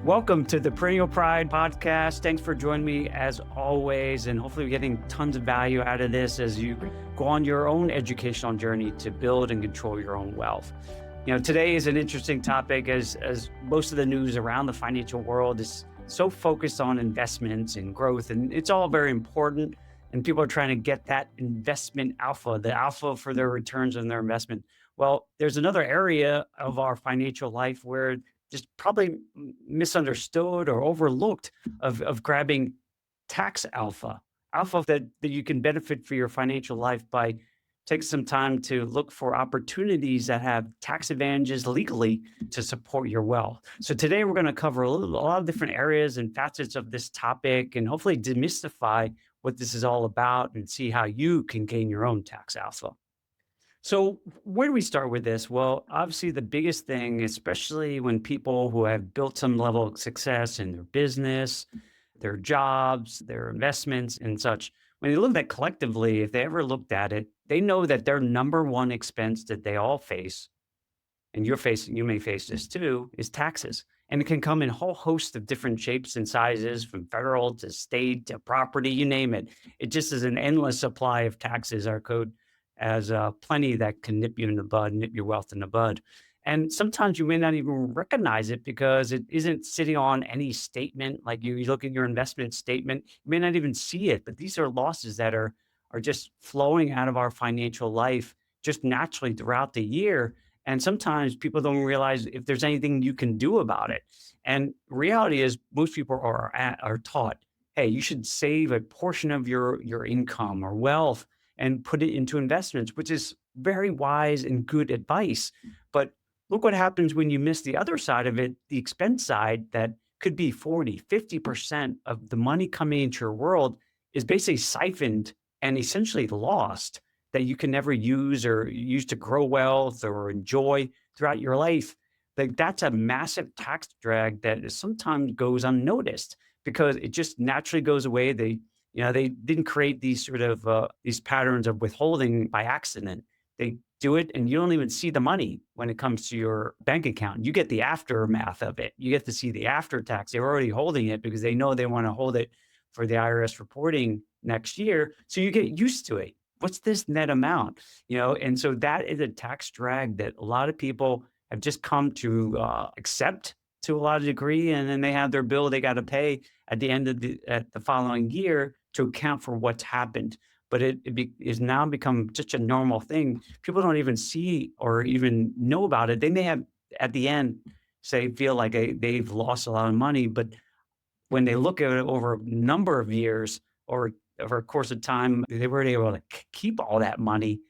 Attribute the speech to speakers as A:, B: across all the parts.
A: Welcome to the Perennial Pride podcast. Thanks for joining me as always, and hopefully you're getting tons of value out of this as you go on your own educational journey to build and control your own wealth. Today is an interesting topic as most of the news around the financial world is so focused on investments and growth, and it's all very important. And people are trying to get that investment alpha, the alpha for their returns on their investment. Well, there's another area of our financial life where just probably misunderstood or overlooked of grabbing tax alpha that you can benefit for your financial life by taking some time to look for opportunities that have tax advantages legally to support your wealth. So today we're going to cover a lot of different areas and facets of this topic and hopefully demystify what this is all about and see how you can gain your own tax alpha. So, where do we start with this? Well, obviously, the biggest thing, especially when people who have built some level of success in their business, their jobs, their investments, and such, when they look at that collectively, if they ever looked at it, they know that their number one expense that they all face, and you may face this too, is taxes. And it can come in a whole host of different shapes and sizes, from federal to state to property, you name it. It just is an endless supply of taxes. Our code has plenty that can nip you in the bud, nip your wealth in the bud. And sometimes you may not even recognize it because it isn't sitting on any statement. Like you look at your investment statement, you may not even see it, but these are losses that are just flowing out of our financial life just naturally throughout the year. And sometimes people don't realize if there's anything you can do about it. And reality is most people are taught, hey, you should save a portion of your income or wealth and put it into investments, which is very wise and good advice. But look what happens when you miss the other side of it, the expense side that could be 40, 50% of the money coming into your world is basically siphoned and essentially lost that you can never use or use to grow wealth or enjoy throughout your life. Like that's a massive tax drag that sometimes goes unnoticed because it just naturally goes away. They didn't create these sort of these patterns of withholding by accident. They do it, and you don't even see the money when it comes to your bank account. You get the aftermath of it. You get to see the after tax. They're already holding it because they know they want to hold it for the IRS reporting next year. So you get used to it. What's this net amount? And so that is a tax drag that a lot of people have just come to accept to a lot of degree, and then they have their bill they got to pay at the end of the following year to account for what's happened. But is now become such a normal thing. People don't even see or even know about it. They may have at the end feel like they've lost a lot of money, but when they look at it over a number of years or over a course of time, they were able to keep all that money.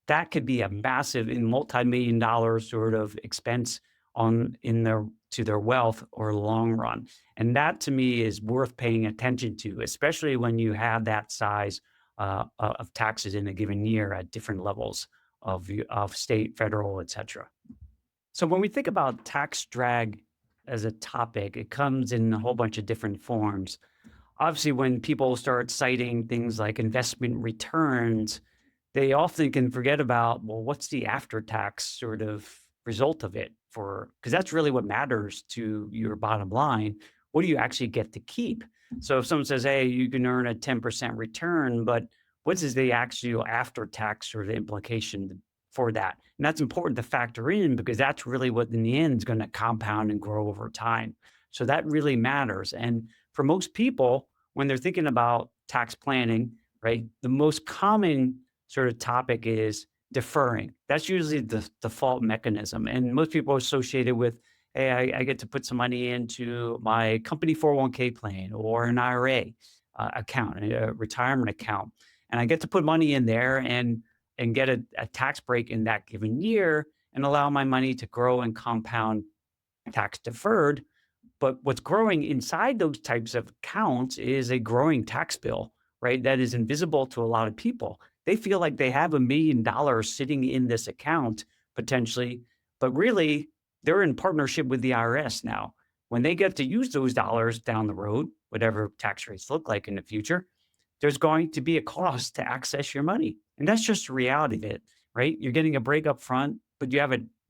A: That could be a massive and multi-million dollar sort of expense to their wealth or long run. And that to me is worth paying attention to, especially when you have that size of taxes in a given year at different levels of state, federal, et cetera. So when we think about tax drag as a topic, it comes in a whole bunch of different forms. Obviously, when people start citing things like investment returns, they often can forget about, well, what's the after tax sort of result of it because that's really what matters to your bottom line. What do you actually get to keep? So if someone says, hey, you can earn a 10% return, but what is the actual after tax or the implication for that? And that's important to factor in because that's really what in the end is going to compound and grow over time. So that really matters. And for most people, when they're thinking about tax planning, right, the most common sort of topic is deferring. That's usually the default mechanism. And most people associate it with, hey, I get to put some money into my company 401k plan or an IRA account, a retirement account. And I get to put money in there and get a tax break in that given year and allow my money to grow and compound tax deferred. But what's growing inside those types of accounts is a growing tax bill, right? That is invisible to a lot of people. They feel like they have $1 million sitting in this account potentially, but really they're in partnership with the IRS now. When they get to use those dollars down the road, whatever tax rates look like in the future, there's going to be a cost to access your money. And that's just the reality of it, right? You're getting a break up front, but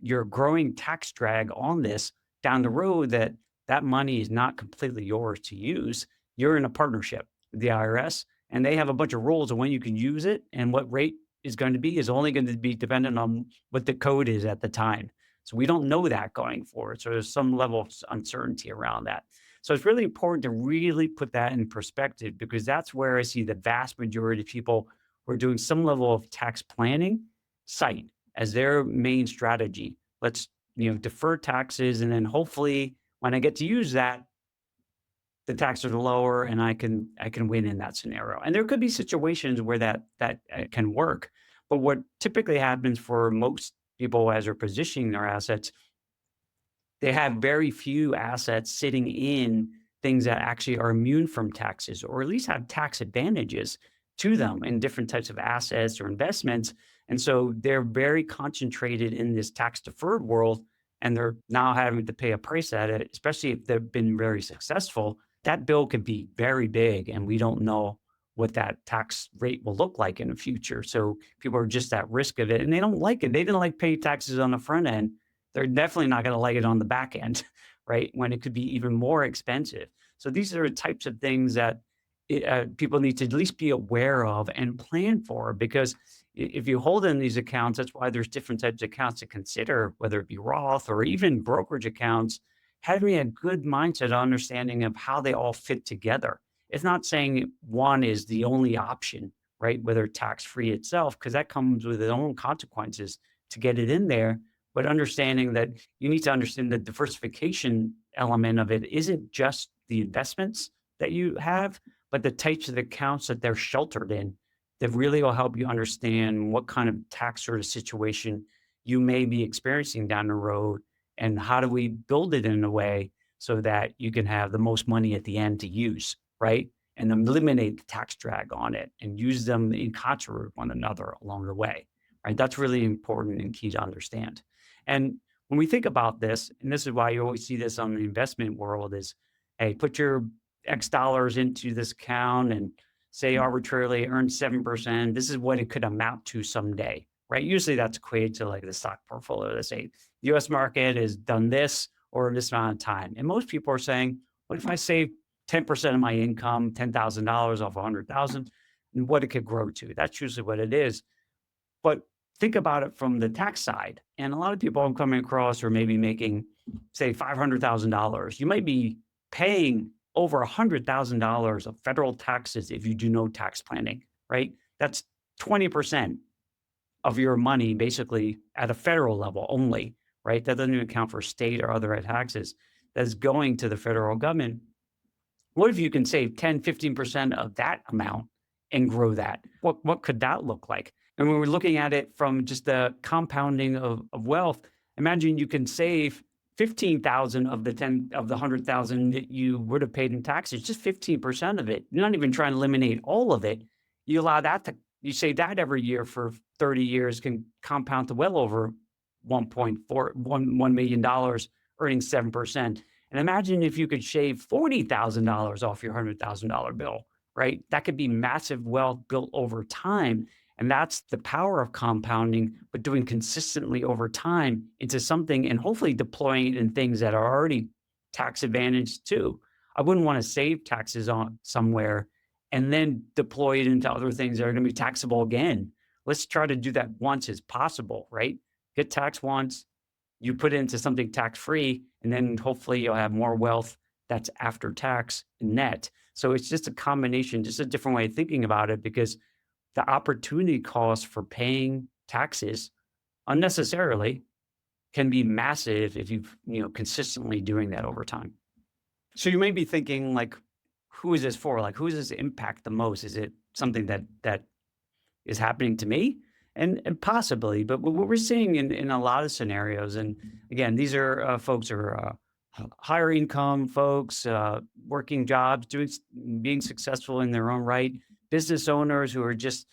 A: you're growing tax drag on this down the road that that money is not completely yours to use. You're in a partnership with the IRS, and they have a bunch of rules of when you can use it and what rate is going to be is only going to be dependent on what the code is at the time. So we don't know that going forward. So there's some level of uncertainty around that. So it's really important to really put that in perspective because that's where I see the vast majority of people who are doing some level of tax planning cite as their main strategy. Let's defer taxes, and then hopefully when I get to use that, the taxes are lower, and I can win in that scenario. And there could be situations where that can work, but what typically happens for most people as they're positioning their assets, they have very few assets sitting in things that actually are immune from taxes or at least have tax advantages to them in different types of assets or investments. And so they're very concentrated in this tax deferred world and they're now having to pay a price at it, especially if they've been very successful. That bill can be very big and we don't know what that tax rate will look like in the future. So people are just at risk of it and they don't like it. They didn't like paying taxes on the front end, they're definitely not gonna like it on the back end, right? When it could be even more expensive. So these are the types of things that people need to at least be aware of and plan for because if you hold in these accounts, that's why there's different types of accounts to consider, whether it be Roth or even brokerage accounts, having a good mindset, understanding of how they all fit together. It's not saying one is the only option, right? Whether tax-free itself, because that comes with its own consequences to get it in there, but understanding that you need to understand the diversification element of it isn't just the investments that you have, but the types of accounts that they're sheltered in that really will help you understand what kind of tax sort of situation you may be experiencing down the road and how do we build it in a way so that you can have the most money at the end to use, right? And eliminate the tax drag on it and use them in concert with one another along the way, right? That's really important and key to understand. And when we think about this, and this is why you always see this on the investment world is, hey, put your X dollars into this account and say arbitrarily earn 7%. This is what it could amount to someday, right? Usually that's equated to like the stock portfolio. They say the US market has done this or this amount of time. And most people are saying, what if I save 10% of my income, $10,000 off 100,000, and what it could grow to? That's usually what it is. But think about it from the tax side. And a lot of people I'm coming across are maybe making, say, $500,000. You might be paying over $100,000 of federal taxes if you do no tax planning, right? That's 20% of your money basically at a federal level only, right? That doesn't even account for state or other taxes that's going to the federal government. What if you can save 10, 15% of that amount and grow that? What could that look like? And when we're looking at it from just the compounding of wealth, imagine you can save 15,000 of the 10 of the 100,000 that you would have paid in taxes, just 15% of it. You're not even trying to eliminate all of it. You allow that to you save that every year for 30 years can compound to well over 1.4 million dollars, earning 7%. And imagine if you could shave $40,000 off your $100,000 bill, right? That could be massive wealth built over time. And that's the power of compounding, but doing consistently over time into something and hopefully deploying it in things that are already tax advantaged too. I wouldn't want to save taxes on somewhere and then deploy it into other things that are going to be taxable again. Let's try to do that once as possible, right? Get taxed once, you put it into something tax free, and then hopefully you'll have more wealth that's after tax net. So it's just a combination, just a different way of thinking about it because the opportunity cost for paying taxes unnecessarily can be massive if you've, consistently doing that over time. So you may be thinking like, who is this for? Like, who does this impact the most? Is it something that is happening to me? And possibly, but what we're seeing in a lot of scenarios, and again, these are folks who are higher income folks, working jobs, being successful in their own right, business owners who are just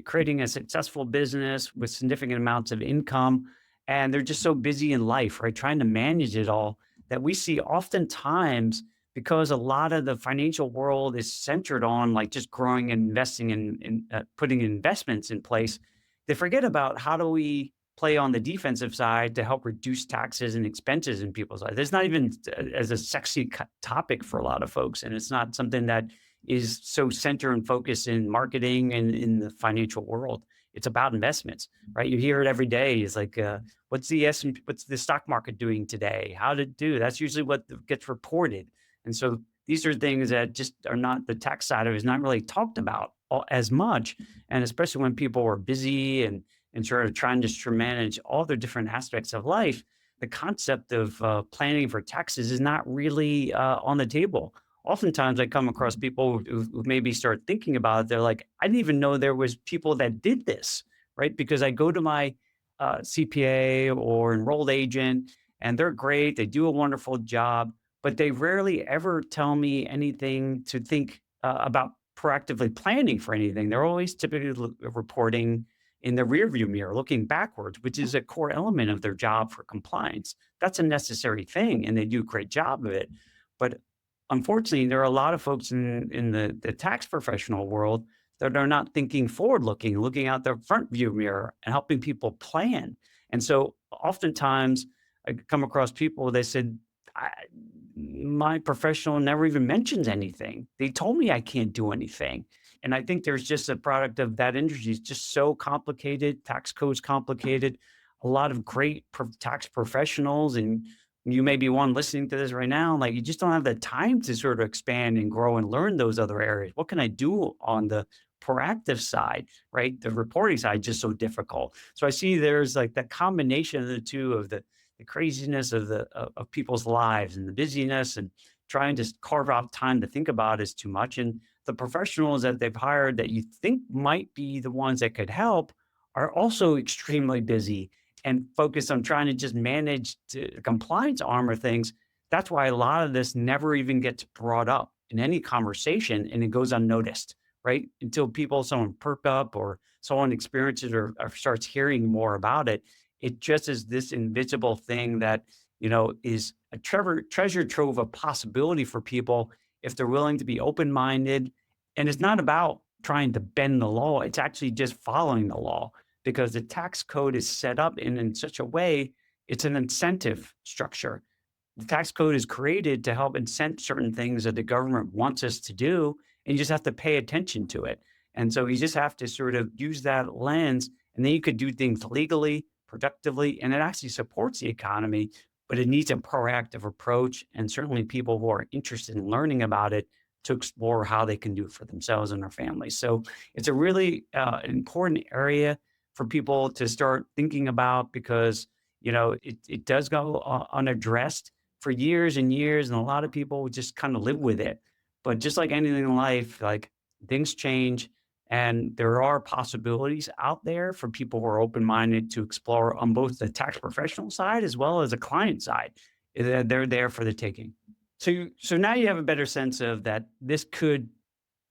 A: creating a successful business with significant amounts of income, and they're just so busy in life, right, trying to manage it all that we see oftentimes because a lot of the financial world is centered on like just growing and investing in putting investments in place. They forget about how do we play on the defensive side to help reduce taxes and expenses in people's lives. It's not even as a sexy topic for a lot of folks, and it's not something that is so center and focus in marketing and in the financial world. It's about investments, right? You hear it every day. It's like, what's the S&P, what's the stock market doing today? How did it do? That's usually what gets reported. And so these are things that just are not, the tax side of it is not really talked about as much. And especially when people are busy and sort of trying to manage all the different aspects of life, the concept of planning for taxes is not really on the table. Oftentimes, I come across people who maybe start thinking about it. They're like, I didn't even know there was people that did this, right? Because I go to my CPA or enrolled agent, and they're great. They do a wonderful job, but they rarely ever tell me anything to think about proactively planning for anything. They're always typically reporting in the rearview mirror, looking backwards, which is a core element of their job for compliance. That's a necessary thing, and they do a great job of it. But unfortunately, there are a lot of folks in the tax professional world that are not thinking forward looking, looking out their front view mirror and helping people plan. And so oftentimes I come across people, they said, I, my professional never even mentions anything. They told me I can't do anything. And I think there's just a product of that industry. It's just so complicated. Tax code's complicated. A lot of great tax professionals, and you may be one listening to this right now, like you just don't have the time to sort of expand and grow and learn those other areas. What can I do on the proactive side, right? The reporting side is just so difficult. So I see there's like that combination of the two, of the craziness of of people's lives and the busyness, and trying to carve out time to think about is too much. And the professionals that they've hired that you think might be the ones that could help are also extremely busy and focused on trying to just manage the compliance arm of things. That's why a lot of this never even gets brought up in any conversation, and it goes unnoticed, right? Until someone perk up or someone experiences or starts hearing more about it. It just is this invisible thing that, is a treasure trove of possibility for people if they're willing to be open-minded. And it's not about trying to bend the law. It's actually just following the law, because the tax code is set up in such a way, it's an incentive structure. The tax code is created to help incent certain things that the government wants us to do, and you just have to pay attention to it. And so you just have to sort of use that lens, and then you could do things legally, productively, and it actually supports the economy, but it needs a proactive approach, and certainly people who are interested in learning about it to explore how they can do it for themselves and their families. So it's a really important area for people to start thinking about, because it does go unaddressed for years and years, and a lot of people would just kind of live with it. But just like anything in life, like things change, and there are possibilities out there for people who are open-minded to explore on both the tax professional side as well as the client side. They're there for the taking. So now you have a better sense of that this could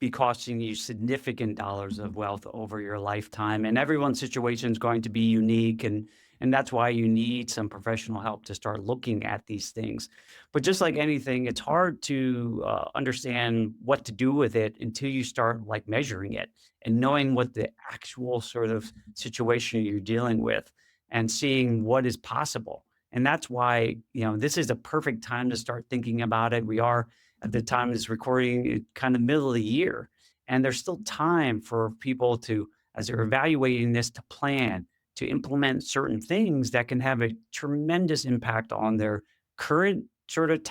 A: be costing you significant dollars of wealth over your lifetime, and everyone's situation is going to be unique, and that's why you need some professional help to start looking at these things. But just like anything, it's hard to understand what to do with it until you start like measuring it and knowing what the actual sort of situation you're dealing with and seeing what is possible. And that's why this is a perfect time to start thinking about it. We are, at the time of this recording, kind of middle of the year. And there's still time for people to, as they're evaluating this, to plan, to implement certain things that can have a tremendous impact on their current sort of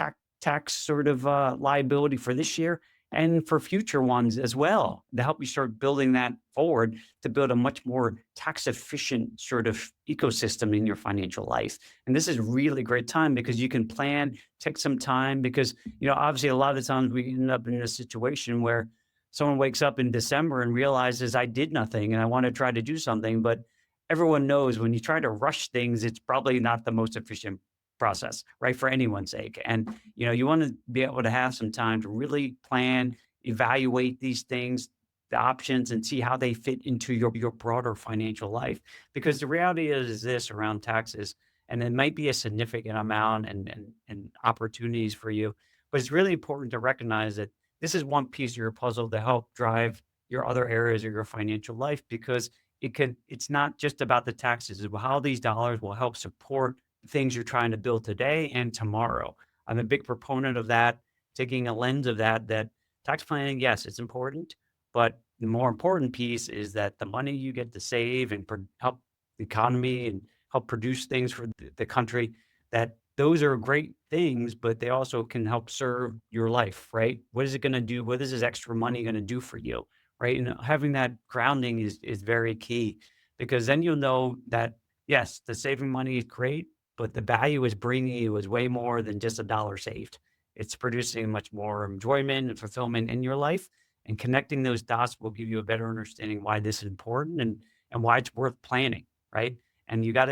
A: tax sort of liability for this year and for future ones as well, to help you start building that forward, to build a much more tax efficient sort of ecosystem in your financial life. And this is really great time because you can plan, take some time, because obviously a lot of times we end up in a situation where someone wakes up in December and realizes I did nothing and I want to try to do something. But everyone knows when you try to rush things, it's probably not the most efficient process, right? For anyone's sake. And, you want to be able to have some time to really plan, evaluate these things, the options, and see how they fit into your broader financial life. Because the reality is this around taxes, and it might be a significant amount and opportunities for you, but it's really important to recognize that this is one piece of your puzzle to help drive your other areas of your financial life, because it's not just about the taxes, it's how these dollars will help support things you're trying to build today and tomorrow. I'm a big proponent of that, taking a lens of that tax planning, yes, it's important, but the more important piece is that the money you get to save and help the economy and help produce things for the country, that those are great things, but they also can help serve your life, right? What is it going to do? What is this extra money going to do for you? Right. And having that grounding is very key, because then you'll know that, yes, the saving money is great, but the value is bringing you is way more than just a dollar saved. It's producing much more enjoyment and fulfillment in your life, and connecting those dots will give you a better understanding why this is important and why it's worth planning. Right. And you got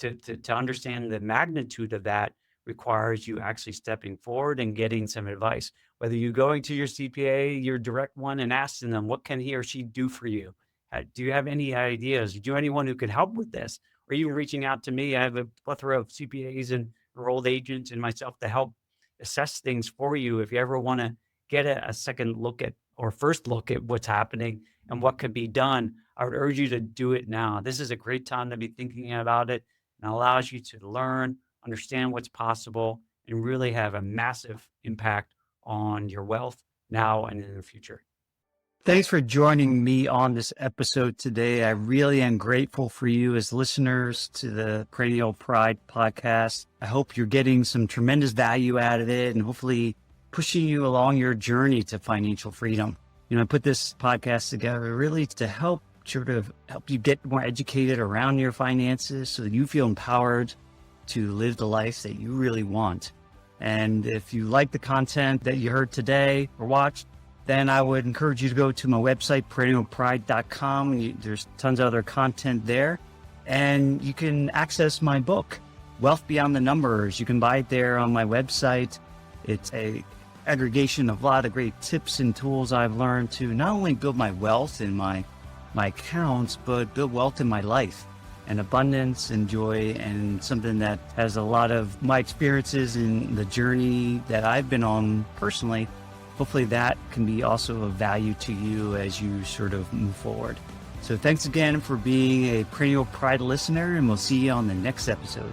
A: to understand the magnitude of that requires you actually stepping forward and getting some advice, whether you're going to your CPA, your direct one, and asking them, what can he or she do for you? Do you have any ideas? Do you know anyone who could help with this? Or even reaching out to me? I have a plethora of CPAs and enrolled agents and myself to help assess things for you. If you ever want to get a second look at, or first look at, what's happening and what could be done, I would urge you to do it now. This is a great time to be thinking about it, and allows you to learn, understand what's possible, and really have a massive impact on your wealth now and in the future. Thanks for joining me on this episode today. I really am grateful for you as listeners to the Perennial Pride podcast. I hope you're getting some tremendous value out of it and hopefully pushing you along your journey to financial freedom. I put this podcast together really to help you get more educated around your finances so that you feel empowered to live the life that you really want. And if you like the content that you heard today or watched, then I would encourage you to go to my website, perennialpride.com. There's tons of other content there. And you can access my book, Wealth Beyond the Numbers. You can buy it there on my website. It's a aggregation of a lot of great tips and tools I've learned to not only build my wealth in my accounts, but build wealth in my life and abundance and joy, and something that has a lot of my experiences in the journey that I've been on personally. Hopefully that can be also of value to you as you sort of move forward. So thanks again for being a Perennial Pride listener, and we'll see you on the next episode.